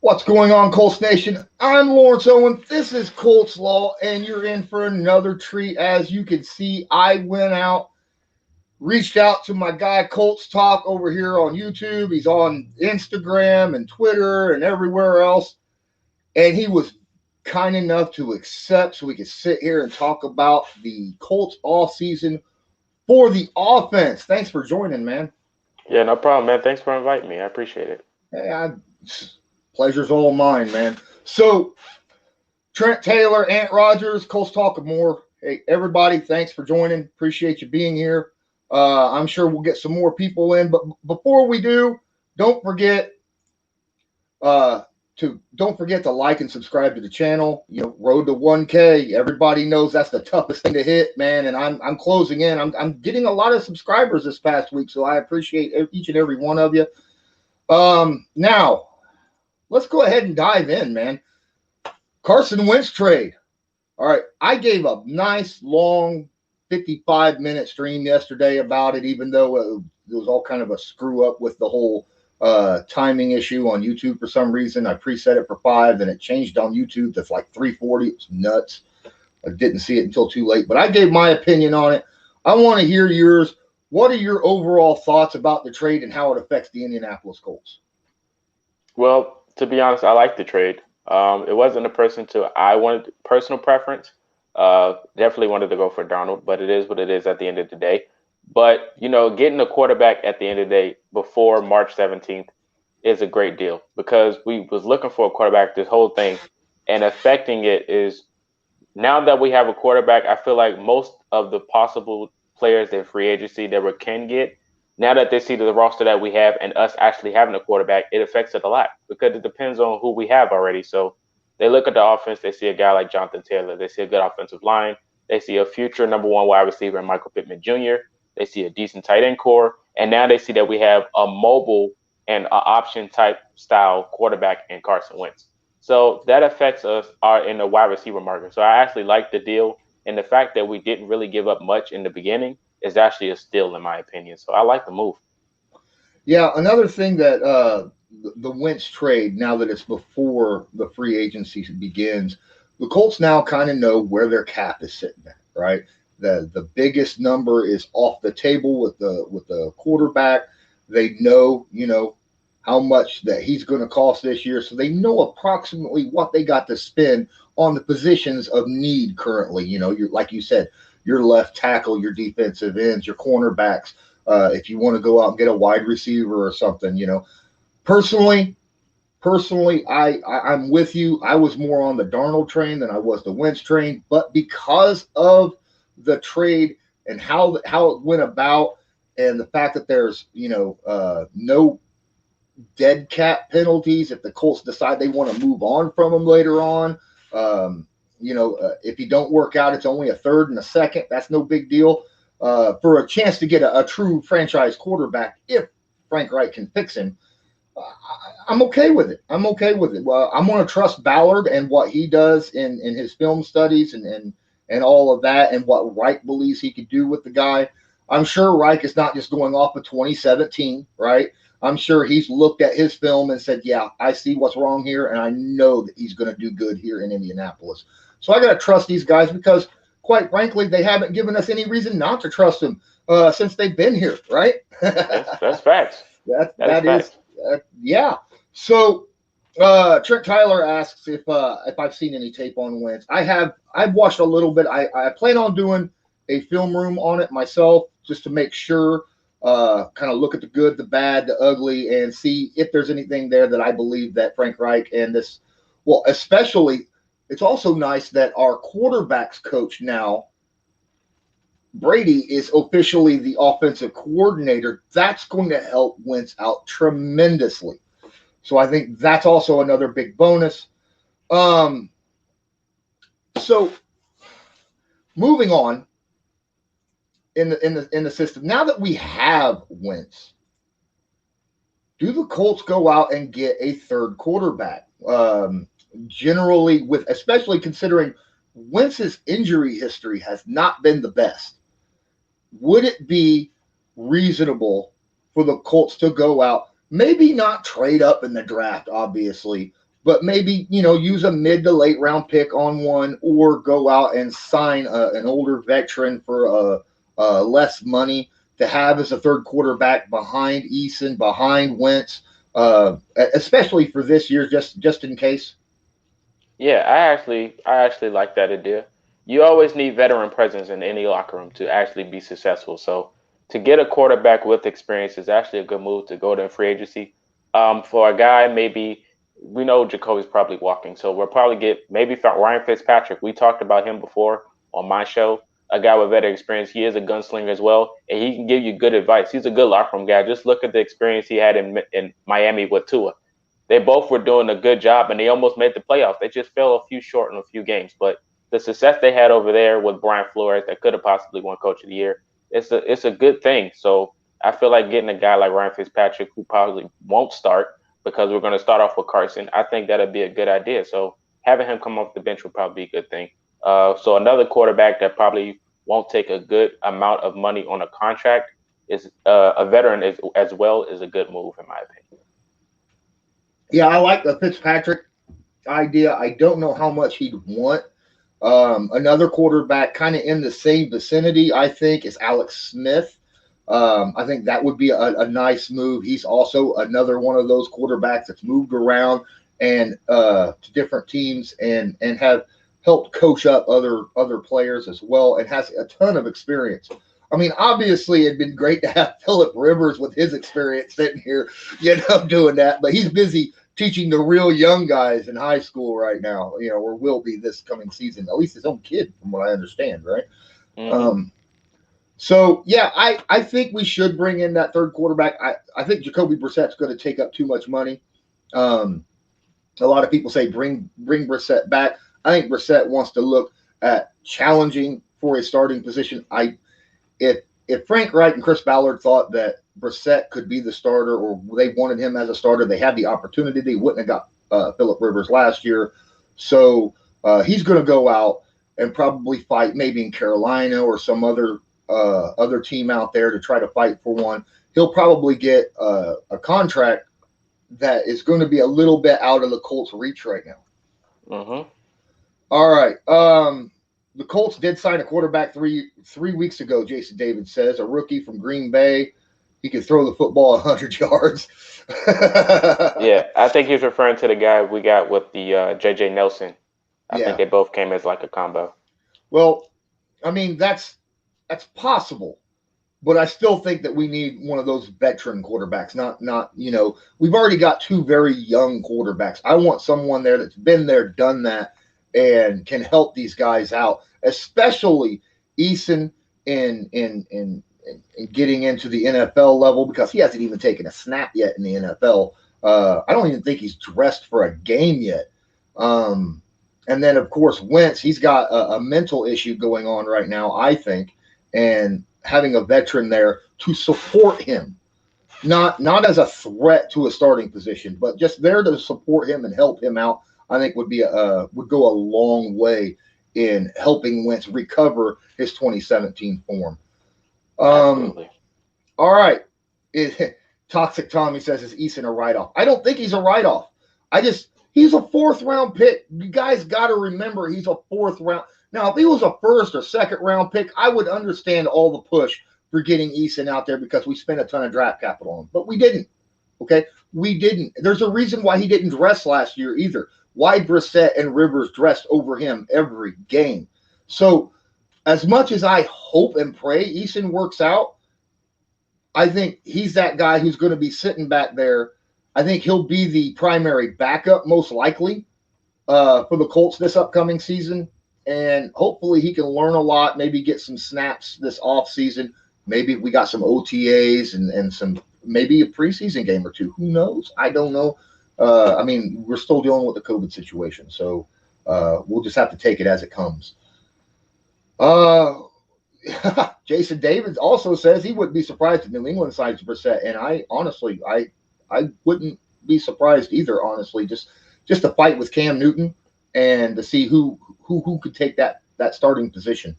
What's going on, Colts Nation? I'm Lawrence Owen. This is Colts Law, and you're in for another treat. As you can see, I went out, reached out to my guy Colts Talk over here on YouTube. He's on Instagram and Twitter and everywhere else. And he was kind enough to accept so we could sit here and talk about the Colts offseason for the offense. Thanks for joining, man. Yeah, no problem, man. Thanks for inviting me. I appreciate it. Hey, pleasure's all mine, man. So, Trent Taylor, Ant Rogers, Colts Talk and more. Hey, everybody, thanks for joining. Appreciate you being here. I'm sure we'll get some more people in, but before we do, don't forget to like and subscribe to the channel. You know, road to 1K. Everybody knows that's the toughest thing to hit, man. And I'm closing in. I'm getting a lot of subscribers this past week, so I appreciate each and every one of you. Now, let's go ahead and dive in, man. Carson Wentz trade. All right, I gave a nice long 55-minute stream yesterday about it, even though it was all kind of a screw up with the whole timing issue on YouTube for some reason. I preset it for 5, then it changed on YouTube. That's like 3:40. It's nuts. I didn't see it until too late, but I gave my opinion on it. I want to hear yours. What are your overall thoughts about the trade and how it affects the Indianapolis Colts? Well, to be honest, I like the trade. It wasn't I wanted personal preference. Definitely wanted to go for Darnold, but it is what it is at the end of the day. But, you know, getting a quarterback at the end of the day before March 17th is a great deal because we was looking for a quarterback this whole thing, and affecting it is now that we have a quarterback, I feel like most of the possible players in free agency that we can get, now that they see the roster that we have and us actually having a quarterback, it affects it a lot because it depends on who we have already. So they look at the offense, they see a guy like Jonathan Taylor, they see a good offensive line, they see a future number 1 wide receiver in Michael Pittman Jr., they see a decent tight end core, and now they see that we have a mobile and an option type style quarterback in Carson Wentz. So that affects us in the wide receiver market. So I actually like the deal, and the fact that we didn't really give up much in the beginning is actually a steal in my opinion. So I like the move. Yeah, another thing that the Wentz trade, now that it's before the free agency begins, the Colts now kind of know where their cap is sitting at, right? The biggest number is off the table with the quarterback. They know, you know, how much that he's going to cost this year, so they know approximately what they got to spend on the positions of need currently. You know, like you said, your left tackle, your defensive ends, your cornerbacks. If you want to go out and get a wide receiver or something, you know. Personally, I'm with you. I was more on the Darnold train than I was the Wentz train, but because of the trade and how it went about, and the fact that there's, you know, no dead cap penalties if the Colts decide they want to move on from him later on. You know, if he don't work out, it's only a third and a second. That's no big deal. For a chance to get a true franchise quarterback, if Frank Reich can fix him, I'm okay with it. Well, I'm going to trust Ballard and what he does in his film studies and all of that, and what Reich believes he could do with the guy. I'm sure Reich is not just going off of 2017, right? I'm sure he's looked at his film and said, yeah, I see what's wrong here, and I know that he's going to do good here in Indianapolis. So I got to trust these guys because, quite frankly, they haven't given us any reason not to trust them since they've been here, right? That's facts. That is, yeah. So Trent Tyler asks if I've seen any tape on Wentz. I've watched a little bit. I plan on doing a film room on it myself just to make sure, kind of look at the good, the bad, the ugly, and see if there's anything there that I believe that Frank Reich and this, well, especially, it's also nice that our quarterbacks coach now, Brady, is officially the offensive coordinator. That's going to help Wentz out tremendously. So I think that's also another big bonus. So moving on in the system, now that we have Wentz, do the Colts go out and get a third quarterback? Generally, especially considering Wentz's injury history has not been the best, would it be reasonable for the Colts to go out, maybe not trade up in the draft, obviously, but maybe, use a mid to late round pick on one, or go out and sign an older veteran for less money to have as a third quarterback behind Eason, behind Wentz, especially for this year, just in case. Yeah, I actually like that idea. You always need veteran presence in any locker room to actually be successful. So to get a quarterback with experience is actually a good move to go to free agency. For a guy, maybe we know Jacoby's probably walking, so we'll probably get maybe Ryan Fitzpatrick. We talked about him before on my show. A guy with veteran experience. He is a gunslinger as well, and he can give you good advice. He's a good locker room guy. Just look at the experience he had in Miami with Tua. They both were doing a good job, and they almost made the playoffs. They just fell a few short in a few games. But the success they had over there with Brian Flores, that could have possibly won Coach of the Year, it's a good thing. So I feel like getting a guy like Ryan Fitzpatrick, who probably won't start because we're going to start off with Carson, I think that'd be a good idea. So having him come off the bench would probably be a good thing. So another quarterback that probably won't take a good amount of money on a contract is a veteran as well is a good move, in my opinion. Yeah, I like the Fitzpatrick idea. I don't know how much he'd want. Another quarterback kind of in the same vicinity, I think, is Alex Smith. I think that would be a nice move. He's also another one of those quarterbacks that's moved around and to different teams and have helped coach up other players as well, and has a ton of experience. I mean, obviously, it'd been great to have Phillip Rivers with his experience sitting here, doing that. But he's busy teaching the real young guys in high school right now, or will be this coming season. At least his own kid, from what I understand, right? Mm-hmm. So, yeah, I think we should bring in that third quarterback. I think Jacoby Brissett's going to take up too much money. A lot of people say bring Brissett back. I think Brissett wants to look at challenging for a starting position. If Frank Reich and Chris Ballard thought that Brissett could be the starter, or they wanted him as a starter, they had the opportunity. They wouldn't have got Phillip Rivers last year. So he's going to go out and probably fight maybe in Carolina or some other team out there to try to fight for one. He'll probably get a contract that is going to be a little bit out of the Colts' reach right now. Mm-hmm. All right. The Colts did sign a quarterback three weeks ago, Jason David says, a rookie from Green Bay. He can throw the football 100 yards. Yeah, I think he's referring to the guy we got with the J.J. Nelson. I think they both came as like a combo. Well, I mean, that's possible. But I still think that we need one of those veteran quarterbacks. Not we've already got two very young quarterbacks. I want someone there that's been there, done that, and can help these guys out, especially Eason in getting into the NFL level, because he hasn't even taken a snap yet in the NFL. I don't even think he's dressed for a game yet. And then, of course, Wentz, he's got a mental issue going on right now, I think, and having a veteran there to support him, not as a threat to a starting position, but just there to support him and help him out, I think would go a long way in helping Wentz recover his 2017 form. Absolutely. All right. Toxic Tommy says, is Eason a write-off? I don't think he's a write-off. He's a fourth-round pick. You guys got to remember he's a fourth round. Now, if he was a first or second-round pick, I would understand all the push for getting Eason out there because we spent a ton of draft capital on him. But we didn't. Okay? We didn't. There's a reason why he didn't dress last year either. Why Brissett and Rivers dressed over him every game. So as much as I hope and pray Eason works out, I think he's that guy who's going to be sitting back there. I think he'll be the primary backup most likely for the Colts this upcoming season. And hopefully he can learn a lot, maybe get some snaps this offseason. Maybe we got some OTAs and some maybe a preseason game or two. Who knows? I don't know. I mean, we're still dealing with the COVID situation, so we'll just have to take it as it comes. Jason Davis also says he wouldn't be surprised if New England signs Brissett, and I honestly wouldn't be surprised either. Honestly, just to fight with Cam Newton and to see who could take that starting position.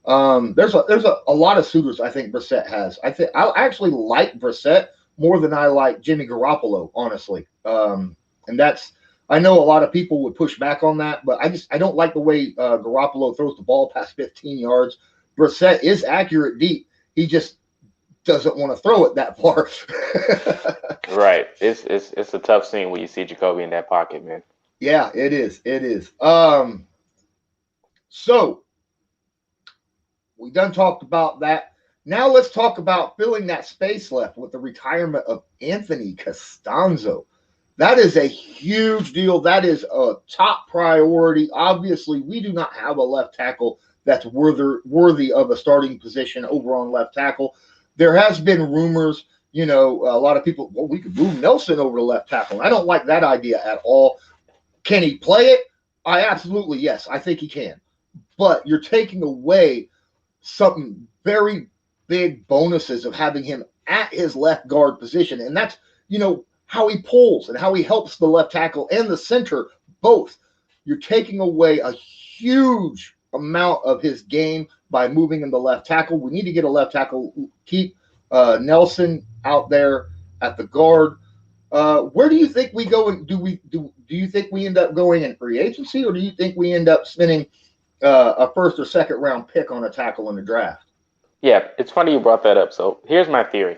There's a lot of suitors I think Brissett has. I actually like Brissett more than I like Jimmy Garoppolo, honestly. And that's I know a lot of people would push back on that, but I don't like the way Garoppolo throws the ball past 15 yards. Brissett is accurate deep. He just doesn't want to throw it that far. Right. It's a tough scene when you see Jacoby in that pocket, man. Yeah, it is. It is. So we done talked about that. Now let's talk about filling that space left with the retirement of Anthony Castanzo. That is a huge deal. That is a top priority. Obviously, we do not have a left tackle that's worthy of a starting position over on left tackle. There has been rumors, a lot of people, well, we could move Nelson over to left tackle. I don't like that idea at all. Can he play it? Absolutely, yes. I think he can. But you're taking away something very big bonuses of having him at his left guard position. And that's, how he pulls and how he helps the left tackle and the center both. You're taking away a huge amount of his game by moving him to left tackle. We need to get a left tackle, keep Nelson out there at the guard. Where do you think we go? And do you think we end up going in free agency, or do you think we end up spending a first or second round pick on a tackle in the draft? Yeah, it's funny you brought that up. So here's my theory.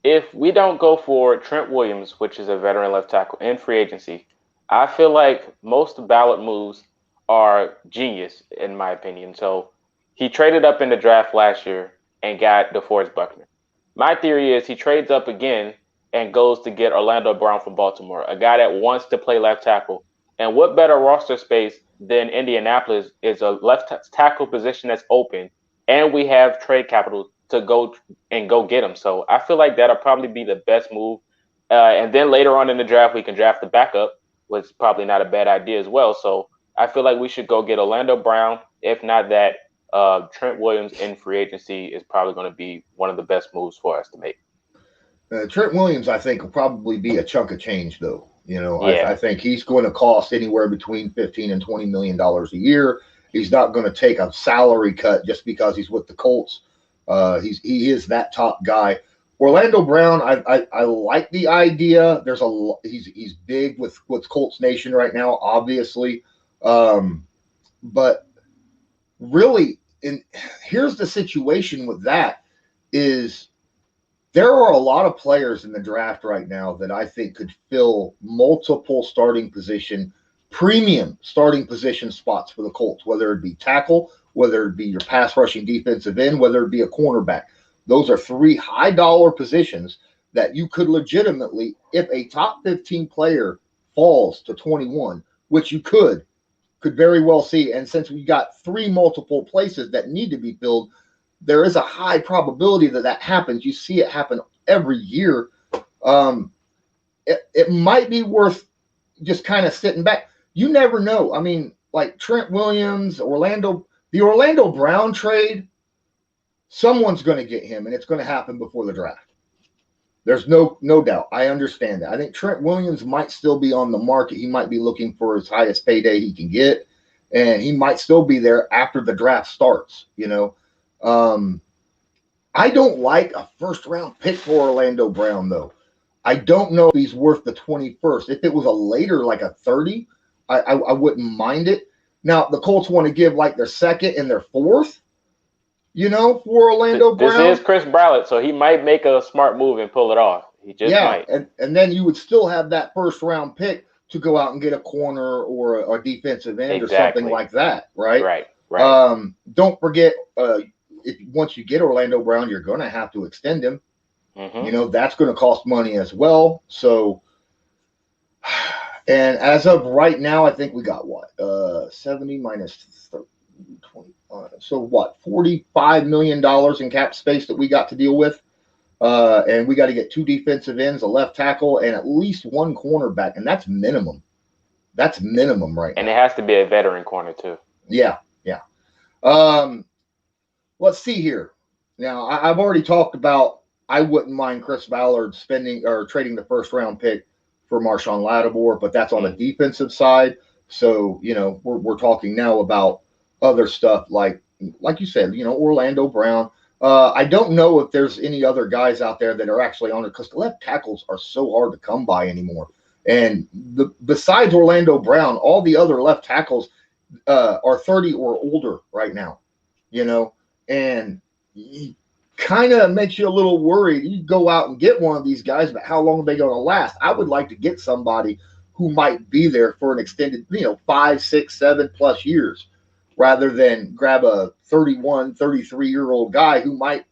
If we don't go for Trent Williams, which is a veteran left tackle, in free agency, I feel like most ballot moves are genius, in my opinion. So he traded up in the draft last year and got DeForest Buckner. My theory is he trades up again and goes to get Orlando Brown from Baltimore, a guy that wants to play left tackle. And what better roster space than Indianapolis is a left tackle position that's open, and we have trade capital to go get him. So I feel like that'll probably be the best move. And then later on in the draft, we can draft the backup, which is probably not a bad idea as well. So I feel like we should go get Orlando Brown. If not that, Trent Williams in free agency is probably going to be one of the best moves for us to make. Trent Williams, I think, will probably be a chunk of change, though. Yeah. I think he's going to cost anywhere between $15 and $20 million a year. He's not going to take a salary cut just because he's with the Colts. He is that top guy. Orlando Brown, I like the idea. He's big with Colts Nation right now, obviously, but really, here's the situation with that is there are a lot of players in the draft right now that I think could fill multiple premium starting position spots for the Colts, whether it be tackle, whether it be your pass rushing defensive end, whether it be a cornerback. Those are three high-dollar positions that you could legitimately, if a top 15 player falls to 21, which you could very well see. And since we got three multiple places that need to be filled, there is a high probability that happens. You see it happen every year. It might be worth just kind of sitting back. You never know. I mean, like Trent Williams, the Orlando Brown trade, someone's going to get him, and it's going to happen before the draft. There's no doubt. I understand that. I think Trent Williams might still be on the market. He might be looking for his highest payday he can get, and he might still be there after the draft starts, I don't like a first-round pick for Orlando Brown, though. I don't know if he's worth the 21st. If it was a later, like a 30, I wouldn't mind it. Now, the Colts want to give like their second and their fourth, for Orlando Brown. This is Chris Ballard, so he might make a smart move and pull it off. He just might. And then you would still have that first-round pick to go out and get a corner or a defensive end or something like that, right? Right. Don't forget, once you get Orlando Brown, you're going to have to extend him. Mm-hmm. That's going to cost money as well. So, and as of right now, I think we got 70 minus 20. So what? $45 million in cap space that we got to deal with. And we got to get two defensive ends, a left tackle, and at least one cornerback. And that's minimum. That's minimum right now. And it has to be a veteran corner too. Yeah. Let's see here. Now, I've already talked about I wouldn't mind Chris Ballard spending or trading the first round pick for Marshawn Lattimore, but that's on the defensive side. So, we're talking now about other stuff like you said, Orlando Brown. I don't know if there's any other guys out there that are actually on it because the left tackles are so hard to come by anymore. And besides Orlando Brown, all the other left tackles are 30 or older right now, and he kind of makes you a little worried. You go out and get one of these guys, but how long are they going to last? I would like to get somebody who might be there for an extended, 5, 6, 7+ years, rather than grab a 31, 33-year-old guy who might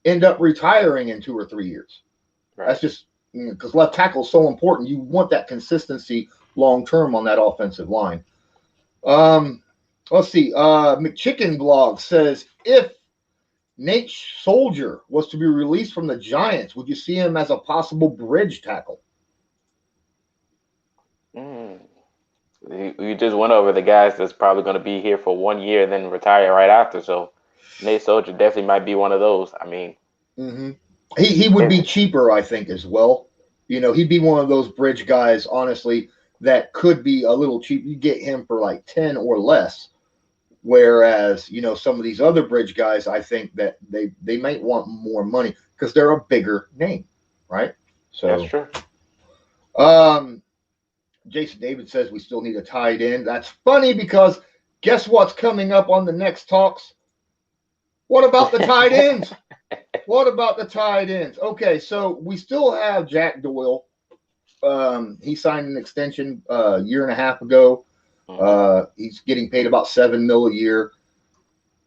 end up retiring in 2 or 3 years. Right. That's just because left tackle is so important. You want that consistency long term on that offensive line. Let's see. McChicken Blog says, if Nate Soldier was to be released from the Giants, would you see him as a possible bridge tackle? You just went over the guys that's probably going to be here for 1 year and then retire right after. So Nate Soldier definitely might be one of those. I mean, he would be cheaper, I think, as well. He'd be one of those bridge guys, honestly, that could be a little cheap. You get him for like 10 or less. Whereas, some of these other bridge guys, I think that they might want more money because they're a bigger name, right? So that's true. Jason David says we still need a tight end. That's funny because guess what's coming up on the next talks? What about the tight ends? What about the tight ends? Okay, so we still have Jack Doyle. He signed an extension a year and a half ago. He's getting paid about $7 million a year.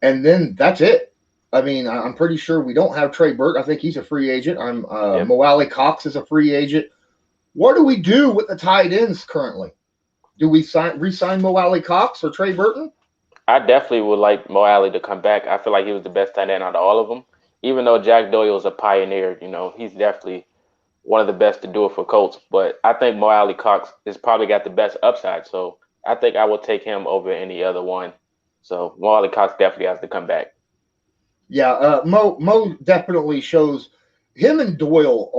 And then that's it. I mean, I'm pretty sure we don't have Trey Burton. I think he's a free agent. Mo Alley Cox is a free agent. What do we do with the tight ends currently? Do we re-sign Mo Alley Cox or Trey Burton? I definitely would like Mo Alley to come back. I feel like he was the best tight end out of all of them. Even though Jack Doyle is a pioneer, he's definitely one of the best to do it for Colts. But I think Mo Alley Cox has probably got the best upside. So I think I will take him over any other one. So Mo Alley Cox definitely has to come back. Yeah, Mo definitely shows. Him and Doyle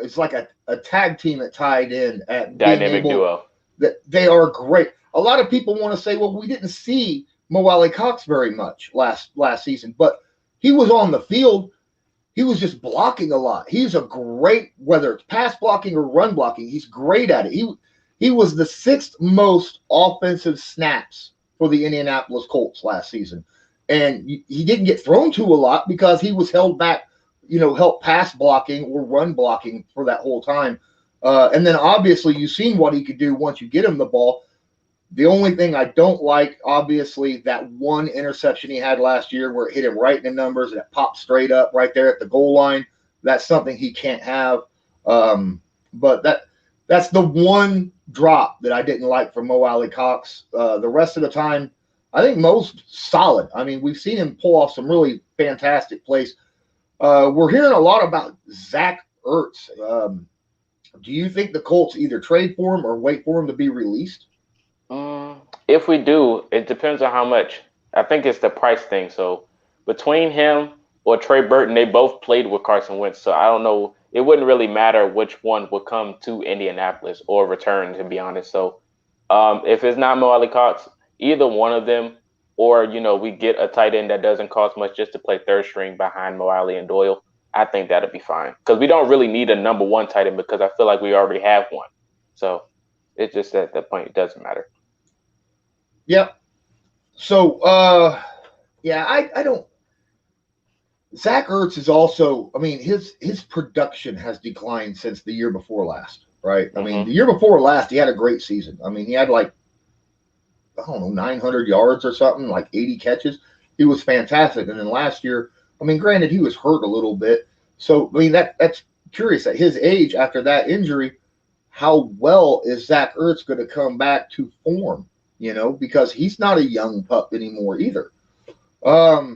it's like a tag team at tight end at dynamic duo. That they are great. A lot of people want to say, well, we didn't see Mo Alley Cox very much last season, but he was on the field. He was just blocking a lot. He's a great, whether it's pass blocking or run blocking, he's great at it. He was the 6th most offensive snaps for the Indianapolis Colts last season. And he didn't get thrown to a lot because he was held back, help pass blocking or run blocking for that whole time. And then obviously you've seen what he could do once you get him the ball. The only thing I don't like, obviously, that one interception he had last year where it hit him right in the numbers and it popped straight up right there at the goal line. That's something he can't have. But that's the one drop that I didn't like from Mo Alley Cox. The rest of the time, I think Mo's solid. I mean, we've seen him pull off some really fantastic plays. We're hearing a lot about Zach Ertz. Do you think the Colts either trade for him or wait for him to be released? If we do, it depends on how much. I think it's the price thing. So between him or Trey Burton, they both played with Carson Wentz. So I don't know. It wouldn't really matter which one would come to Indianapolis or return, to be honest. So if it's not Mo Alley Cox, either one of them, or, we get a tight end that doesn't cost much just to play third string behind Mo Alley and Doyle, I think that'll be fine. Because we don't really need a number one tight end because I feel like we already have one. So it's just at that point, it doesn't matter. Yep. So, I don't. Zach Ertz is also, I mean, his production has declined since the year before last, right? I mean, the year before last, he had a great season. I mean, he had 900 yards or something, 80 catches. He was fantastic. And then last year, I mean, granted, he was hurt a little bit. So, I mean, that's curious at his age after that injury, how well is Zach Ertz going to come back to form? Because he's not a young pup anymore either. Right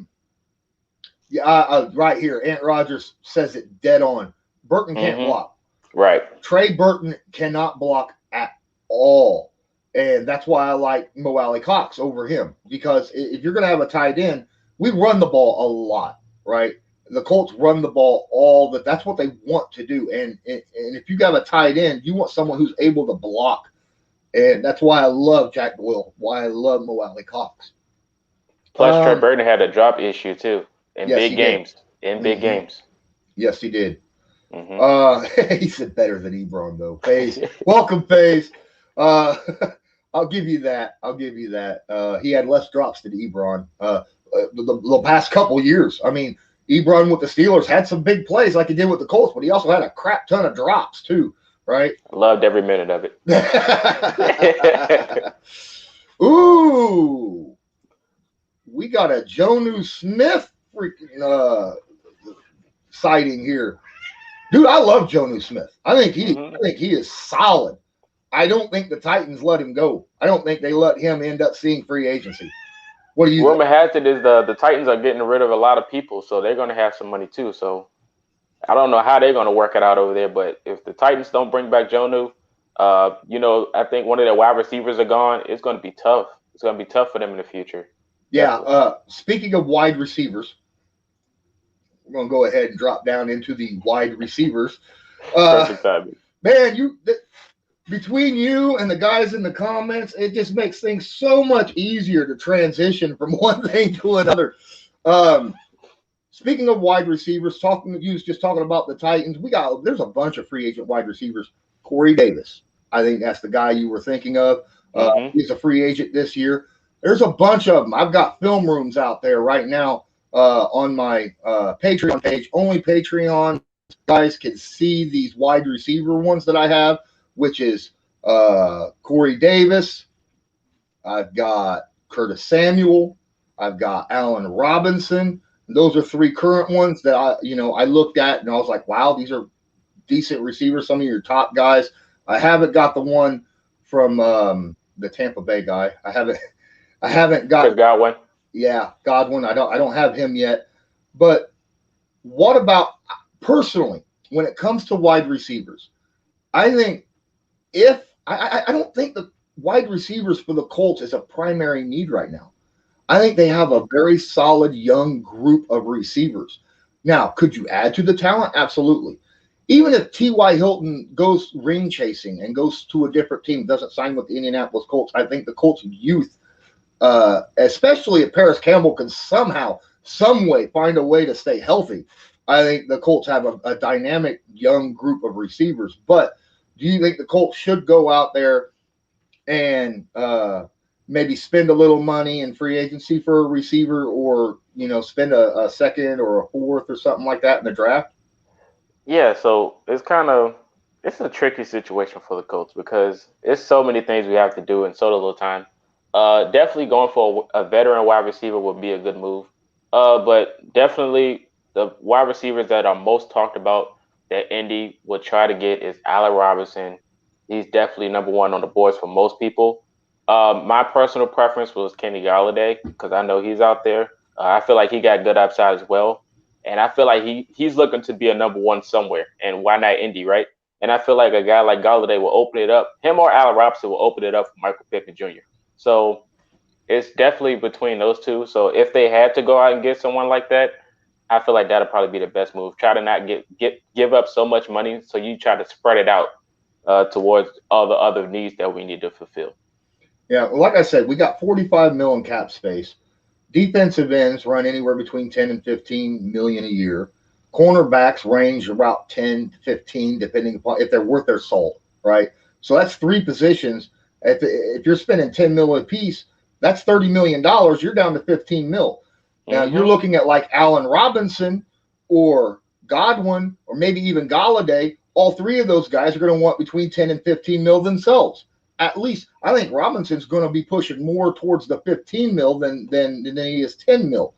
here, Ant Rogers says it dead on. Burton can't block. Right. Trey Burton cannot block at all. And that's why I like Mo Alley Cox over him. Because if you're going to have a tight end, we run the ball a lot, right? The Colts run the ball that's what they want to do. And if you got a tight end, you want someone who's able to block. And that's why I love Jack Doyle, why I love Mo Alley Cox. Plus, Trey Burton had a drop issue, too, in big games. In big games. Yes, he did. He said better than Ebron though. Pace, welcome, Pace. I'll give you that. He had less drops than Ebron. The past couple years. I mean, Ebron with the Steelers had some big plays like he did with the Colts, but he also had a crap ton of drops too, right? Loved every minute of it. Ooh, we got a Jonnu Smith freaking sighting here. Dude, I love Jonnu Smith. I think he is solid. I don't think the Titans let him go. I don't think they let him end up seeing free agency. What do you Rumor has it is the Titans are getting rid of a lot of people, so they're going to have some money too. So I don't know how they're going to work it out over there, but if the Titans don't bring back Jonnu, I think one of their wide receivers are gone. It's going to be tough. It's going to be tough for them in the future. Yeah. Speaking of wide receivers, we're going to go ahead and drop down into the wide receivers. Perfect timing. Man, between you and the guys in the comments, it just makes things so much easier to transition from one thing to another. Speaking of wide receivers, talking about the Titans, there's a bunch of free agent wide receivers. Corey Davis, I think that's the guy you were thinking of. He's a free agent this year. There's a bunch of them. I've got film rooms out there right now on my Patreon page. Only Patreon guys can see these wide receiver ones that I have, which is Corey Davis. I've got Curtis Samuel. I've got Allen Robinson. Those are three current ones that I looked at and I was like, wow, these are decent receivers. Some of your top guys. I haven't got the one from the Tampa Bay guy. I haven't got Godwin. Yeah, Godwin. I don't have him yet. But what about personally when it comes to wide receivers? I think I don't think the wide receivers for the Colts is a primary need right now. I think they have a very solid young group of receivers. Now, could you add to the talent? Absolutely. Even if T.Y. Hilton goes ring chasing and goes to a different team, doesn't sign with the Indianapolis Colts, I think the Colts youth, especially if Paris Campbell can somehow, some way find a way to stay healthy, I think the Colts have a dynamic young group of receivers. But do you think the Colts should go out there and maybe spend a little money in free agency for a receiver, or spend a second or a fourth or something like that in the draft? Yeah, so it's a tricky situation for the Colts because it's so many things we have to do in so little time. Definitely going for a veteran wide receiver would be a good move. But definitely the wide receivers that are most talked about that Indy would try to get is Allen Robinson. He's definitely number one on the boards for most people. My personal preference was Kenny Galladay because I know he's out there. I feel like he got good upside as well. And I feel like he's looking to be a number one somewhere. And why not Indy, right? And I feel like a guy like Galladay will open it up. Him or Allen Robinson will open it up for Michael Pittman Jr. So it's definitely between those two. So if they had to go out and get someone like that, I feel like that'll probably be the best move. Try to not give up so much money. So you try to spread it out towards all the other needs that we need to fulfill. Yeah, well, like I said, we got $45 million in cap space. Defensive ends run anywhere between 10 and 15 million a year. Cornerbacks range about 10 to 15, depending upon if they're worth their salt, right? So that's three positions. If you're spending 10 million a piece, that's $30 million. You're down to 15 million. Now you're looking at like Allen Robinson or Godwin or maybe even Galladay. All three of those guys are going to want between 10 and 15 mil themselves. At least I think Robinson's going to be pushing more towards the 15 mil than he is 10 mil.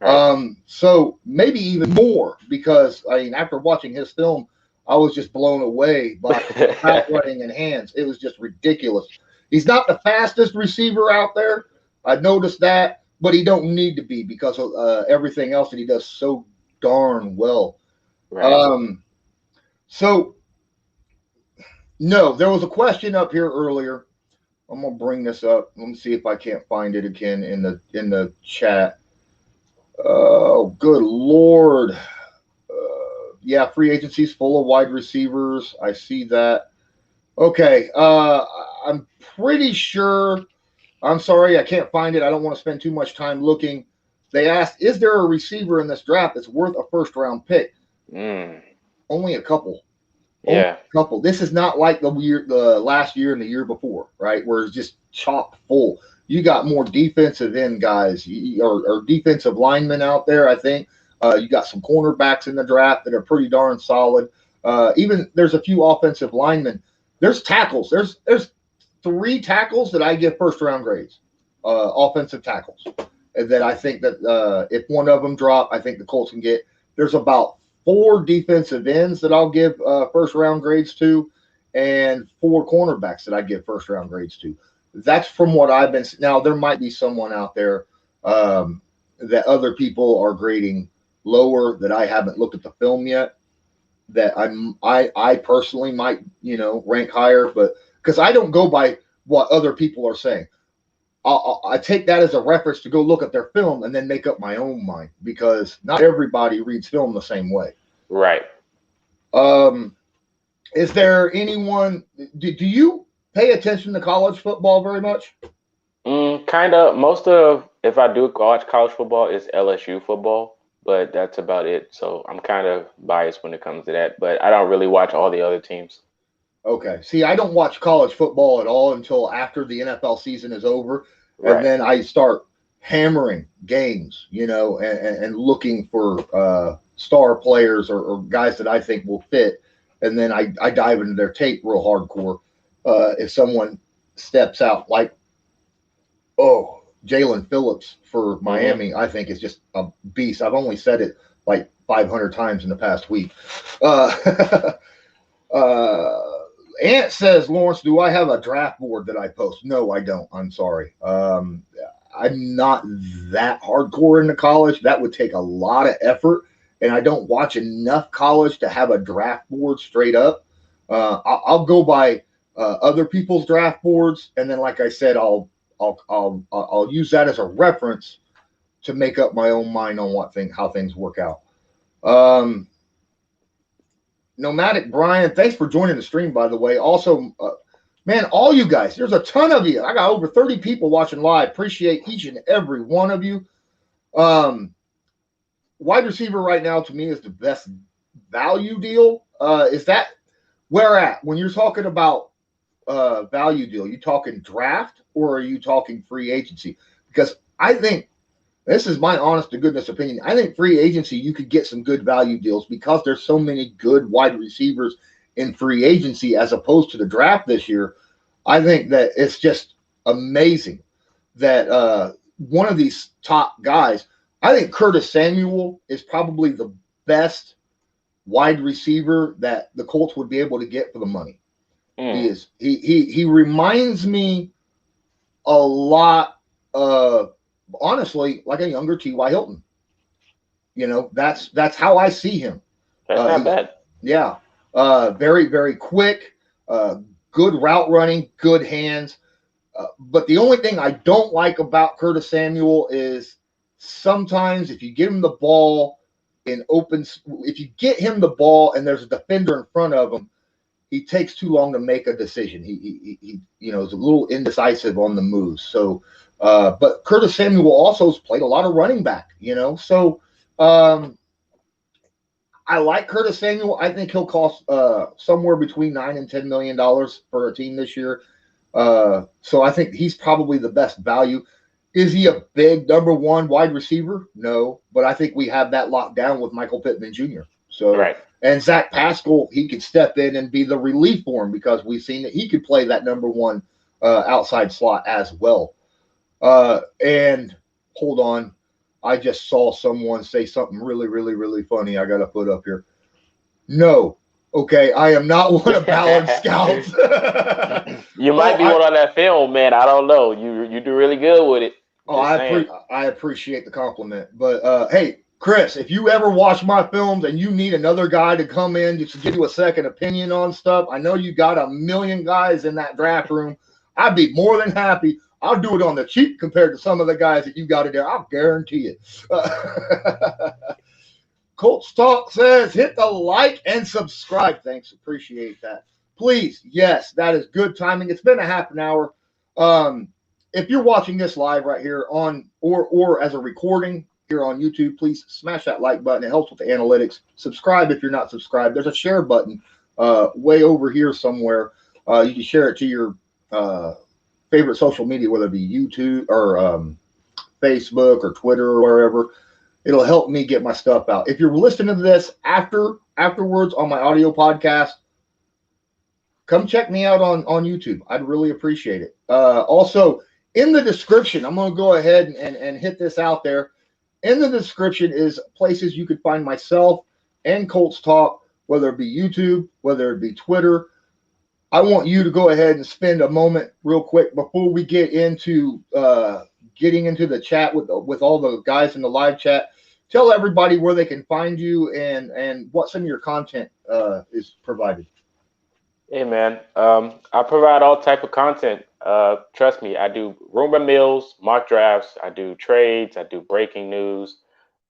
Right. So maybe even more, because after watching his film, I was just blown away by route running and hands. It was just ridiculous. He's not the fastest receiver out there. I noticed that, but he don't need to be because of everything else that he does so darn well. Right. No, there was a question up here earlier. I'm gonna bring this up. Let me see if I can't find it again in the chat. Oh, good Lord. Yeah, free agency's full of wide receivers. I see that. Okay. I'm pretty sure. I'm sorry, I can't find it. I don't want to spend too much time looking. They asked, is there a receiver in this draft that's worth a first-round pick? only a couple. Yeah. Couple. This is not like the last year and the year before, right? Where it's just chock full. You got more defensive end guys or defensive linemen out there. I think you got some cornerbacks in the draft that are pretty darn solid. Even there's a few offensive linemen. There's tackles. There's 3 tackles that I give first round grades, offensive tackles, that I think that if one of them drop, I think the Colts can get. There's about 4 defensive ends that I'll give first round grades to, and 4 cornerbacks that I give first round grades to. That's from what I've been. Now there might be someone out there that other people are grading lower that I haven't looked at the film yet. That I personally might rank higher, but because I don't go by what other people are saying. I take that as a reference to go look at their film and then make up my own mind, because not everybody reads film the same way. Right. Is there anyone? Do you pay attention to college football very much? Kind of. Most of, if I do watch college football, it's LSU football, but that's about it. So I'm kind of biased when it comes to that, but I don't really watch all the other teams. Okay. See, I don't watch college football at all until after the NFL season is over. Right. And then I start hammering games, and looking for star players or guys that I think will fit. And then I dive into their tape real hardcore. If someone steps out, like, Jalen Phillips for Miami, I think is just a beast. I've only said it like 500 times in the past week. Ant says, Lawrence, do I have a draft board that I post? No, I don't. I'm sorry. I'm not that hardcore into college. That would take a lot of effort, and I don't watch enough college to have a draft board straight up. I'll go by other people's draft boards, and then, like I said, I'll use that as a reference to make up my own mind on how things work out. Nomadic Brian, thanks for joining the stream, by the way. Also, man, all you guys, there's a ton of you. I got over 30 people watching live. Appreciate each and every one of you. Wide receiver right now, to me, is the best value deal. Is that where at? When you're talking about value deal, you talking draft or are you talking free agency? Because I think, this is my honest to goodness opinion, I think free agency, you could get some good value deals because there's so many good wide receivers in free agency as opposed to the draft this year. I think that it's just amazing that one of these top guys, I think Curtis Samuel is probably the best wide receiver that the Colts would be able to get for the money. He reminds me a lot of, honestly, like a younger T.Y. Hilton. That's how I see him. That's not bad. Yeah. Very, very quick, good route running, good hands. But the only thing I don't like about Curtis Samuel is sometimes if you give him the ball if you get him the ball and there's a defender in front of him, he takes too long to make a decision. He is a little indecisive on the moves. So, but Curtis Samuel also has played a lot of running back, So, I like Curtis Samuel. I think he'll cost somewhere between $9 and $10 million for a team this year. So I think he's probably the best value. Is he a big number one wide receiver? No, but I think we have that locked down with Michael Pittman Jr. So, right. And Zach Pascal, he could step in and be the relief for him because we've seen that he could play that number one outside slot as well. And hold on, I just saw someone say something really, really, really funny. I got to put up here. No. Okay, I am not one of Ballard's scouts. You might be one on that film, man. I don't know. You do really good with it. I appreciate the compliment. But, hey, Chris, if you ever watch my films and you need another guy to come in just to give you a second opinion on stuff, I know you got a million guys in that draft room. I'd be more than happy. I'll do it on the cheap compared to some of the guys that you got in there. I'll guarantee it. Colts Talk says, hit the like and subscribe. Thanks. Appreciate that. Please. Yes, that is good timing. It's been a half an hour. If you're watching this live right here on or as a recording here on YouTube, please smash that like button. It helps with the analytics. Subscribe if you're not subscribed. There's a share button way over here somewhere. You can share it to your favorite social media, whether it be YouTube or Facebook or Twitter or wherever. It'll help me get my stuff out. If you're listening to this afterwards on my audio podcast, come check me out on YouTube. I'd really appreciate it. Also, in the description, I'm going to go ahead and hit this out there. In the description is places you could find myself and Colts Talk, whether it be YouTube, whether it be Twitter. I want you to go ahead and spend a moment real quick before we get into getting into the chat with all the guys in the live chat. Tell everybody where they can find you and what some of your content is provided. Hey, man. I provide all type of content. Trust me, I do rumor mills, mock drafts. I do trades. I do breaking news.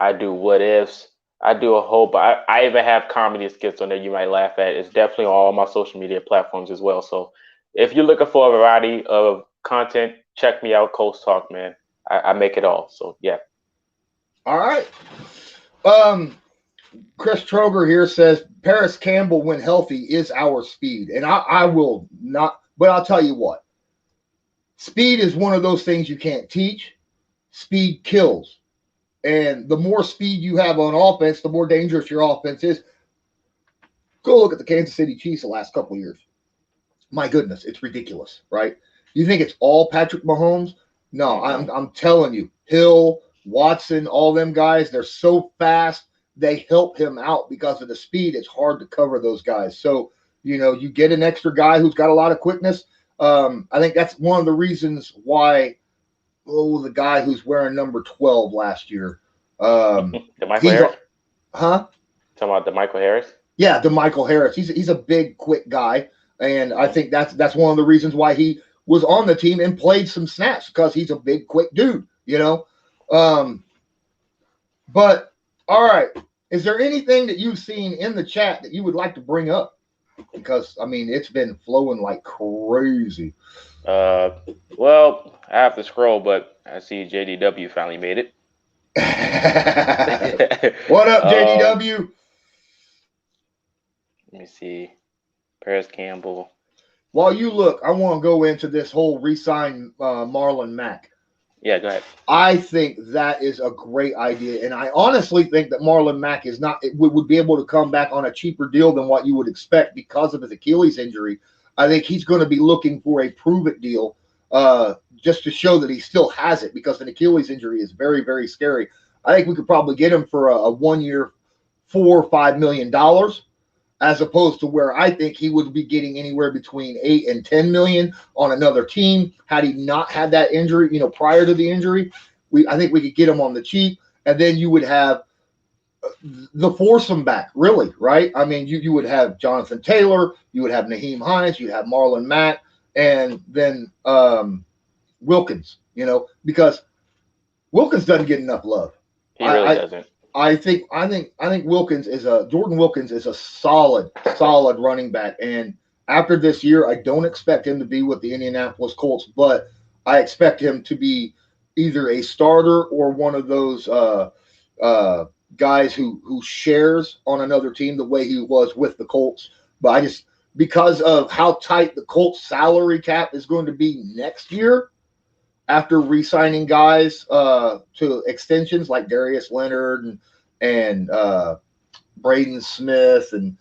I do what ifs. I do a whole, but I even have comedy skits on there you might laugh at. It's definitely on all my social media platforms as well. So if you're looking for a variety of content, check me out, Colts Talk, man. I make it all. So, yeah. All right. Chris Troger here says Paris Campbell, when healthy, is our speed. And I will not, but I'll tell you what. Speed is one of those things you can't teach. Speed kills. And the more speed you have on offense, the more dangerous your offense is. Go look at the Kansas City Chiefs the last couple of years. My goodness, it's ridiculous, right? You think it's all Patrick Mahomes? No, I'm telling you, Hill, Watson, all them guys, they're so fast. They help him out because of the speed. It's hard to cover those guys. So, you get an extra guy who's got a lot of quickness. I think that's one of the reasons why, the guy who's wearing number 12 last year. DeMichael Harris? Huh? Talking about DeMichael Harris? Yeah, DeMichael Harris. He's a big, quick guy. And I think that's one of the reasons why he was on the team and played some snaps, because he's a big, quick dude, But, all right. Is there anything that you've seen in the chat that you would like to bring up? Because, it's been flowing like crazy. Well, I have to scroll, but I see JDW finally made it. What up, JDW? Let me see. Paris Campbell. While you look, I want to go into this whole re-sign Marlon Mack. Yeah, go ahead. I think that is a great idea, and I honestly think that Marlon Mack would be able to come back on a cheaper deal than what you would expect because of his Achilles injury. I think he's going to be looking for a prove-it deal just to show that he still has it, because an Achilles injury is very, very scary. I think we could probably get him for a 1 year, $4 or $5 million, as opposed to where I think he would be getting anywhere between 8 and 10 million on another team. Had he not had that injury, prior to the injury, I think we could get him on the cheap, and then you would have the foursome back, really, right? You would have Jonathan Taylor, you would have Nyheim Hines, you'd have Marlon Mack, and then Wilkins, because Wilkins doesn't get enough love. He really doesn't. I think Jordan Wilkins is a solid running back. And after this year, I don't expect him to be with the Indianapolis Colts, but I expect him to be either a starter or one of those guys who shares on another team the way he was with the Colts. But because of how tight the Colts salary cap is going to be next year, after re-signing guys to extensions like Darius Leonard and Braden Smith, and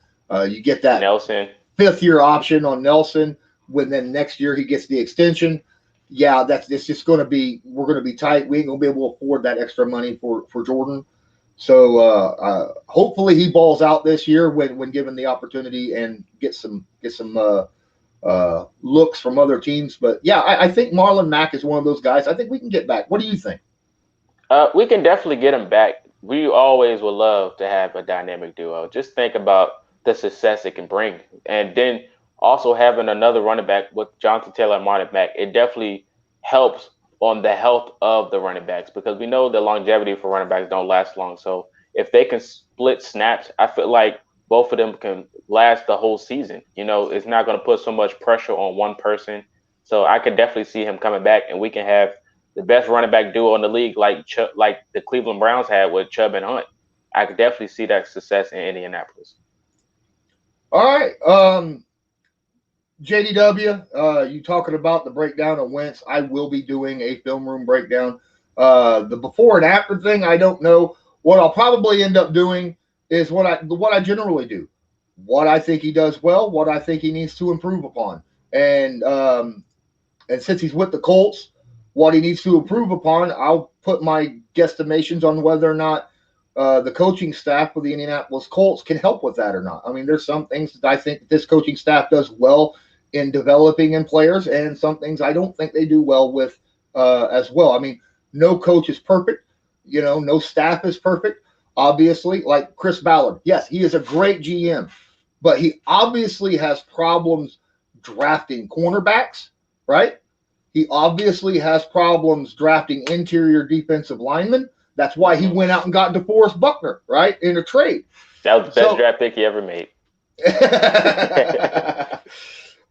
you get that Nelson 5th-year option on Nelson, when then next year he gets the extension. Yeah, it's just going to be, we're going to be tight. We ain't going to be able to afford that extra money for Jordan. So hopefully he balls out this year when given the opportunity and get some looks from other teams. But yeah, I think Marlon Mack is one of those guys I think we can get back. What do you think? We can definitely get him back. We always would love to have a dynamic duo. Just think about the success it can bring. And then also having another running back with Jonathan Taylor and Marlon Mack, it definitely helps on the health of the running backs, because we know the longevity for running backs don't last long. So if they can split snaps, I feel like both of them can last the whole season. It's not going to put so much pressure on one person. So I could definitely see him coming back, and we can have the best running back duo in the league, like the Cleveland Browns had with Chubb and Hunt. I could definitely see that success in Indianapolis. All right. JDW, you talking about the breakdown of Wentz. I will be doing a film room breakdown. The before and after thing, I don't know. What I'll probably end up doing is what I generally do. What I think he does well, what I think he needs to improve upon. And since he's with the Colts, what he needs to improve upon, I'll put my guesstimations on whether or not the coaching staff for the Indianapolis Colts can help with that or not. I mean, there's some things that I think this coaching staff does well in developing in players, and some things I don't think they do well with as well. I mean, no coach is perfect. You know, no staff is perfect. Obviously, like Chris Ballard, yes, he is a great GM, but he obviously has problems drafting cornerbacks, right? He obviously has problems drafting interior defensive linemen. That's why he went out and got DeForest Buckner, right, in a trade. That was the best draft pick he ever made.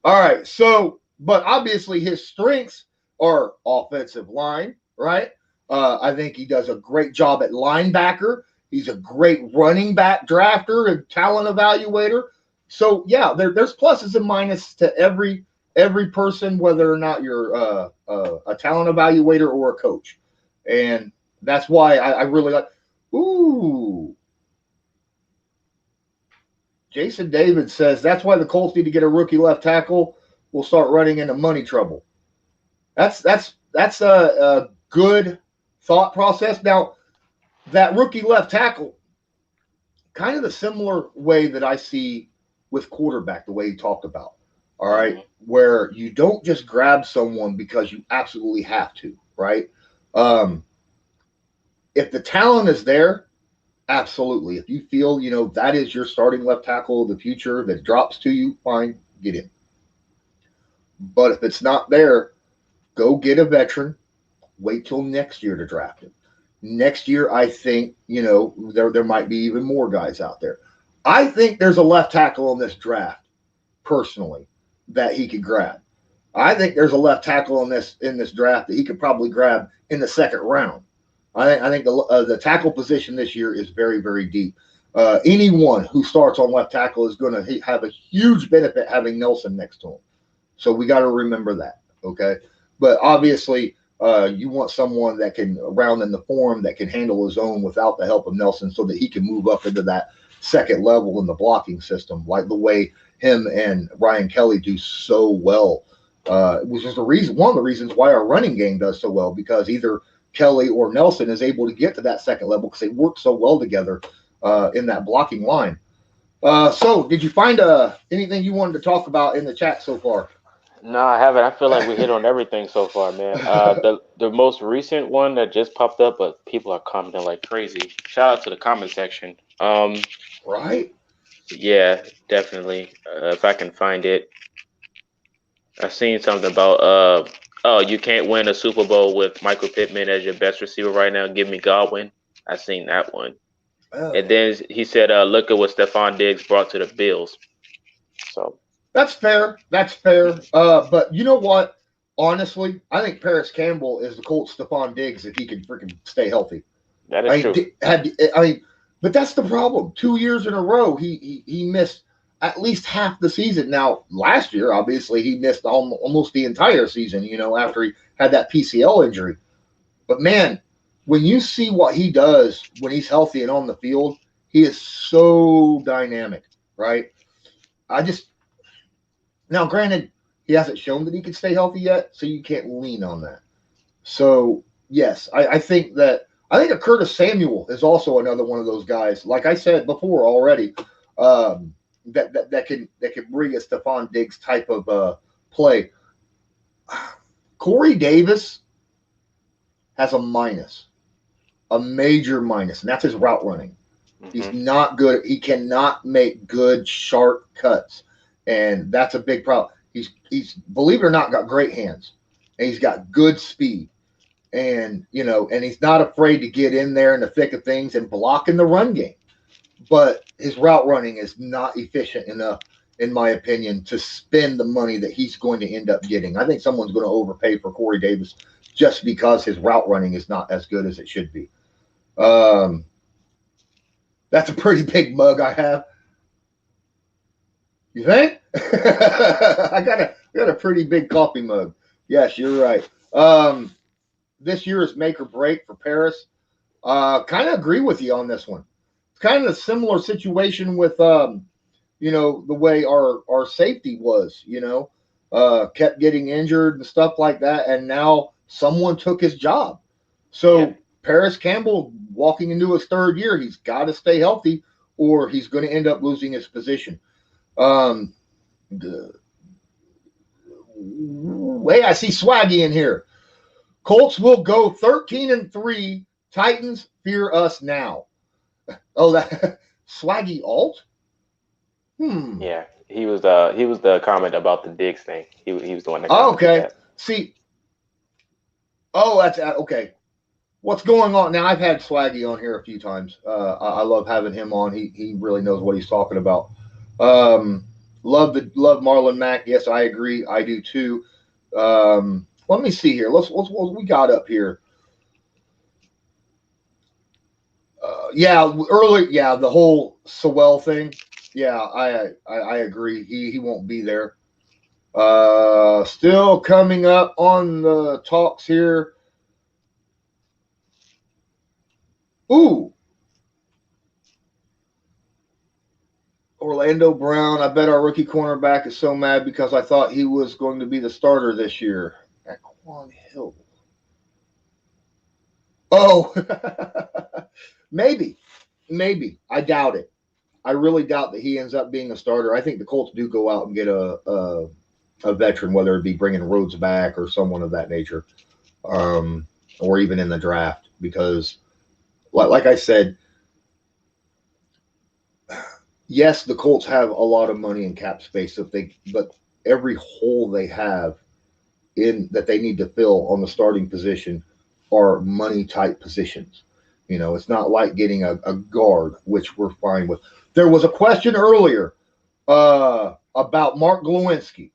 All right. So, but obviously his strengths are offensive line, right? I think he does a great job at linebacker. He's a great running back drafter and talent evaluator. So, yeah, there's pluses and minuses to every person, whether or not you're a talent evaluator or a coach. And that's why I really like. Ooh. Jason David says that's why the Colts need to get a rookie left tackle. We'll start running into money trouble. That's a good thought process. Now, that rookie left tackle, kind of the similar way that I see with quarterback, the way he talked about. All right, where you don't just grab someone because you absolutely have to, right? If the talent is there, absolutely. If you feel, that is your starting left tackle of the future that drops to you, fine, get him. But if it's not there, go get a veteran. Wait till next year to draft him. Next year, I think, there might be even more guys out there. I think there's a left tackle in this draft, personally, that he could grab. I think there's a left tackle in this draft that he could probably grab in the second round. I think the tackle position this year is very, very deep. Anyone who starts on left tackle is going to have a huge benefit having Nelson next to him. So we got to remember that, okay? But obviously, you want someone that can round in the form, that can handle his own without the help of Nelson so that he can move up into that second level in the blocking system, like the way him and Ryan Kelly do so well, which is one of the reasons why our running game does so well, because either Kelly or Nelson is able to get to that second level because they work so well together in that blocking line. So did you find anything you wanted to talk about in the chat so far? No, I haven't. I feel like we hit on everything so far, man. The most recent one that just popped up, but people are commenting like crazy. Shout out to the comment section. Right? Yeah, definitely. If I can find it. I've seen something about you can't win a Super Bowl with Michael Pittman as your best receiver right now. Give me Godwin. I've seen that one. Oh. And then he said, look at what Stephon Diggs brought to the Bills. So that's fair. But you know what? Honestly, I think Paris Campbell is the Colts Stephon Diggs if he can freaking stay healthy. That is true. But that's the problem. 2 years in a row, he missed at least half the season. Now, last year, obviously, he missed almost the entire season, after he had that PCL injury. But, man, when you see what he does when he's healthy and on the field, he is so dynamic, right? Now, granted, he hasn't shown that he can stay healthy yet, so you can't lean on that. So, yes, I think a Curtis Samuel is also another one of those guys, like I said before already, that can bring a Stephon Diggs type of play. Corey Davis has a major minus, and that's his route running. Mm-hmm. He's not good. He cannot make good, sharp cuts, and that's a big problem. He's believe it or not, got great hands, and he's got good speed, and and he's not afraid to get in there in the thick of things and block in the run game. But his route running is not efficient enough, in my opinion, to spend the money that he's going to end up getting. I think someone's going to overpay for Corey Davis just because his route running is not as good as it should be. That's a pretty big mug I have. You think? I got a pretty big coffee mug. Yes, you're right. This year is make or break for Paris. Kind of agree with you on this one. It's kind of a similar situation with the way our safety was, kept getting injured and stuff like that, and now someone took his job. So Paris Campbell, walking into his third year, he's got to stay healthy, or he's going to end up losing his position. Hey, I see Swaggy in here. Colts will go 13-3. Titans fear us now. Oh, that Swaggy Alt. Yeah, he was the comment about the Diggs thing. He was the one that. Oh, okay. That. See. Oh, that's okay. What's going on now? I've had Swaggy on here a few times. I love having him on. He really knows what he's talking about. Love Marlon Mack. Yes, I agree. I do too. Let me see here. Let's what we got up here. The whole Sewell thing. Yeah, I agree. He won't be there. Still coming up on the talks here. Ooh. Orlando Brown. I bet our rookie cornerback is so mad because I thought he was going to be the starter this year. Quan Hill. Oh, maybe. I doubt it. I really doubt that he ends up being a starter. I think the Colts do go out and get a veteran, whether it be bringing Rhodes back or someone of that nature, or even in the draft. Because, like I said, yes, the Colts have a lot of money in cap space, but every hole they have in that they need to fill on the starting position are money type positions. It's not like getting a guard, which we're fine with. There was a question earlier about Mark Glowinski.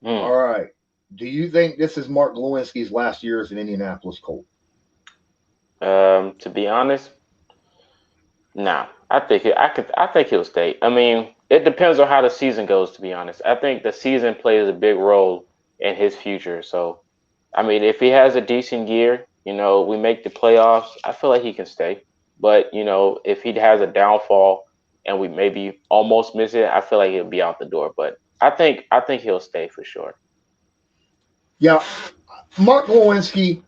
All right. Do you think this is Mark Glowinski's last year as an Indianapolis Colt? To be honest, no. I think he'll stay. I mean, it depends on how the season goes, to be honest. I think the season plays a big role in his future. So, I mean, if he has a decent year, we make the playoffs, I feel like he can stay. But, if he has a downfall and we maybe almost miss it, I feel like he'll be out the door. But I think he'll stay for sure. Yeah. Mark Glowinski,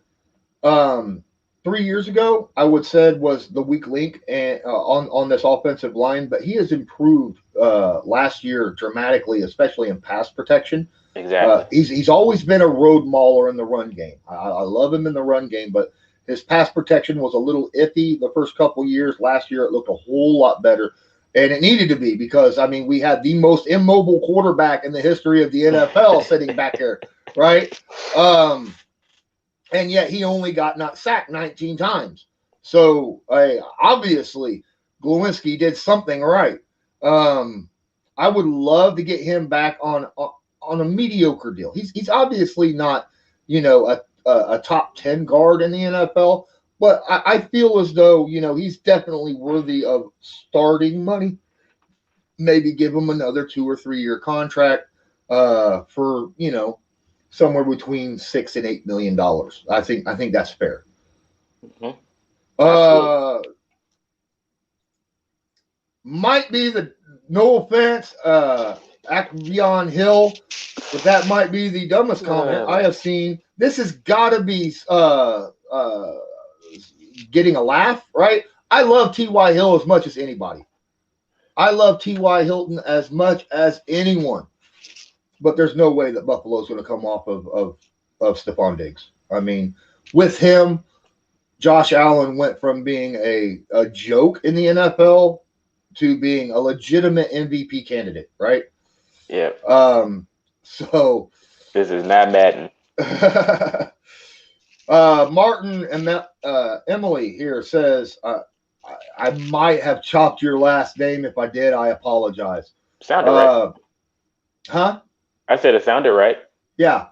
3 years ago, I would said was the weak link and on this offensive line, but he has improved last year dramatically, especially in pass protection. Exactly. He's always been a road mauler in the run game. I love him in the run game, but his pass protection was a little iffy the first couple years. Last year, it looked a whole lot better, and it needed to be because, I mean, we had the most immobile quarterback in the history of the NFL sitting back here, right? And yet he only got not sacked 19 times. So obviously Glowinski did something right. I would love to get him back on a mediocre deal. He's obviously not, a top 10 guard in the NFL, but I feel as though, he's definitely worthy of starting money. Maybe give him another 2 or 3 year contract for, somewhere between $6 and $8 million. I think that's fair. Mm-hmm. Might be no offense, Akvion Hill, but that might be the dumbest comment I have seen. This has got to be getting a laugh, right? I love T.Y. Hill as much as anybody. I love T.Y. Hilton as much as anyone. But there's no way that Buffalo's going to come off of Stephon Diggs. I mean, with him, Josh Allen went from being a joke in the NFL to being a legitimate MVP candidate, right? Yeah. So this is not Madden. Martin and Emily here says, I might have chopped your last name. If I did, I apologize. Sounded right. Huh? I said it sounded right. Yeah.